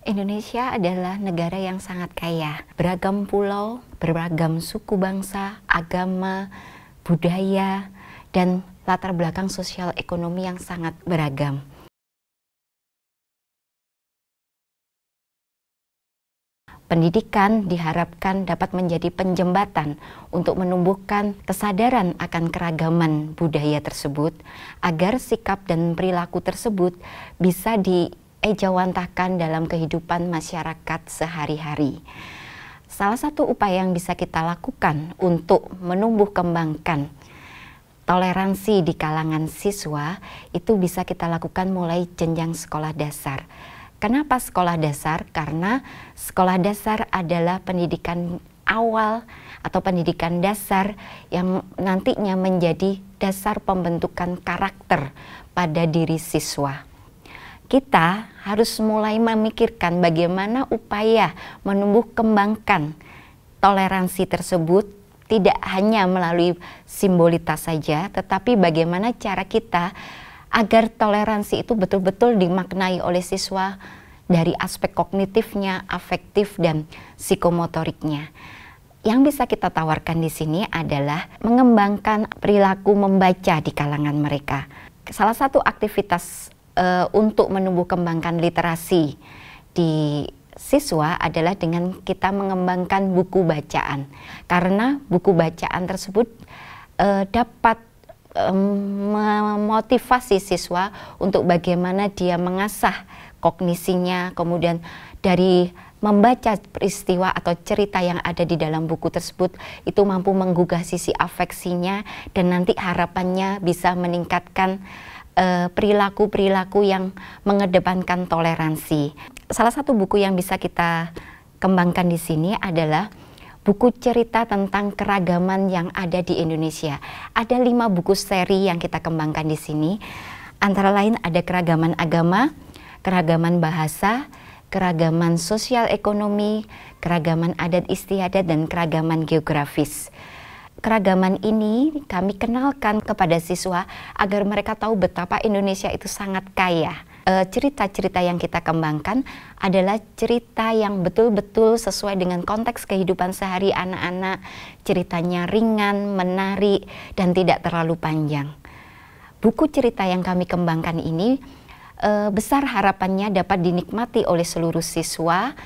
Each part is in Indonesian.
Indonesia adalah negara yang sangat kaya, beragam pulau, beragam suku bangsa, agama, budaya, dan latar belakang sosial ekonomi yang sangat beragam. Pendidikan diharapkan dapat menjadi penjembatan untuk menumbuhkan kesadaran akan keragaman budaya tersebut, agar sikap dan perilaku tersebut bisa diejawantahkan dalam kehidupan masyarakat sehari-hari. Salah satu upaya yang bisa kita lakukan untuk menumbuh kembangkan toleransi di kalangan siswa itu bisa kita lakukan mulai jenjang sekolah dasar. Kenapa sekolah dasar? Karena sekolah dasar adalah pendidikan awal atau pendidikan dasar yang nantinya menjadi dasar pembentukan karakter pada diri siswa. Kita harus mulai memikirkan bagaimana upaya menumbuh kembangkan toleransi tersebut tidak hanya melalui simbolitas saja, tetapi bagaimana cara kita agar toleransi itu betul-betul dimaknai oleh siswa dari aspek kognitifnya, afektif, dan psikomotoriknya. Yang bisa kita tawarkan di sini adalah mengembangkan perilaku membaca di kalangan mereka. Salah satu aktivitas untuk menumbuh kembangkan literasi di siswa adalah dengan kita mengembangkan buku bacaan. Karena buku bacaan tersebut dapat memotivasi siswa untuk bagaimana dia mengasah kognisinya, kemudian dari membaca peristiwa atau cerita yang ada di dalam buku tersebut itu mampu menggugah sisi afeksinya, dan nanti harapannya bisa meningkatkan perilaku-perilaku yang mengedepankan toleransi. Salah satu buku yang bisa kita kembangkan di sini adalah buku cerita tentang keragaman yang ada di Indonesia. Ada 5 buku seri yang kita kembangkan di sini. Antara lain ada keragaman agama, keragaman bahasa, keragaman sosial ekonomi, keragaman adat istiadat, dan keragaman geografis. Keragaman ini kami kenalkan kepada siswa agar mereka tahu betapa Indonesia itu sangat kaya. Cerita-cerita yang kita kembangkan adalah cerita yang betul-betul sesuai dengan konteks kehidupan sehari anak-anak. Ceritanya ringan, menarik, dan tidak terlalu panjang. Buku cerita yang kami kembangkan ini besar harapannya dapat dinikmati oleh seluruh siswa,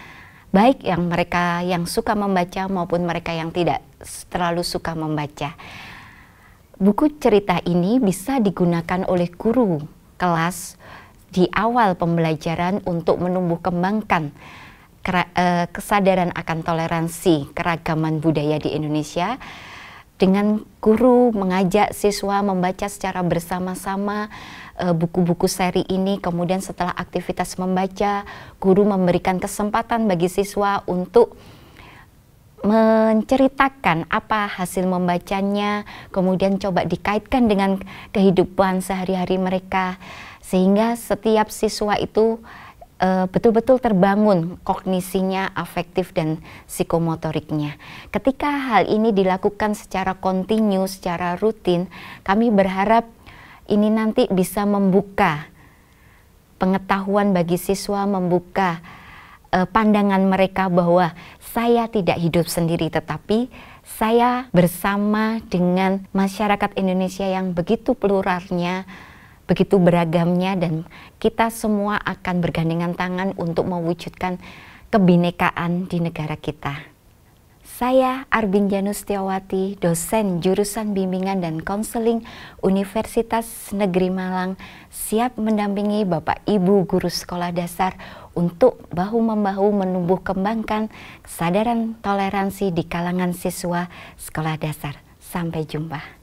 baik yang mereka yang suka membaca maupun mereka yang tidak terlalu suka membaca. Buku cerita ini bisa digunakan oleh guru kelas di awal pembelajaran untuk menumbuh kembangkan kesadaran akan toleransi keragaman budaya di Indonesia, dengan guru mengajak siswa membaca secara bersama-sama buku-buku seri ini. Kemudian setelah aktivitas membaca, guru memberikan kesempatan bagi siswa untuk menceritakan apa hasil membacanya, kemudian coba dikaitkan dengan kehidupan sehari-hari mereka, sehingga setiap siswa itu betul-betul terbangun kognisinya, afektif, dan psikomotoriknya. Ketika hal ini dilakukan secara kontinu, secara rutin, kami berharap ini nanti bisa membuka pengetahuan bagi siswa, membuka pandangan mereka bahwa saya tidak hidup sendiri, tetapi saya bersama dengan masyarakat Indonesia yang begitu pluralnya, begitu beragamnya, dan kita semua akan bergandengan tangan untuk mewujudkan kebinekaan di negara kita. Saya Arbin Janustiawati, dosen jurusan bimbingan dan konseling Universitas Negeri Malang, siap mendampingi Bapak Ibu guru sekolah dasar untuk bahu-membahu menumbuh kembangkan kesadaran toleransi di kalangan siswa sekolah dasar. Sampai jumpa.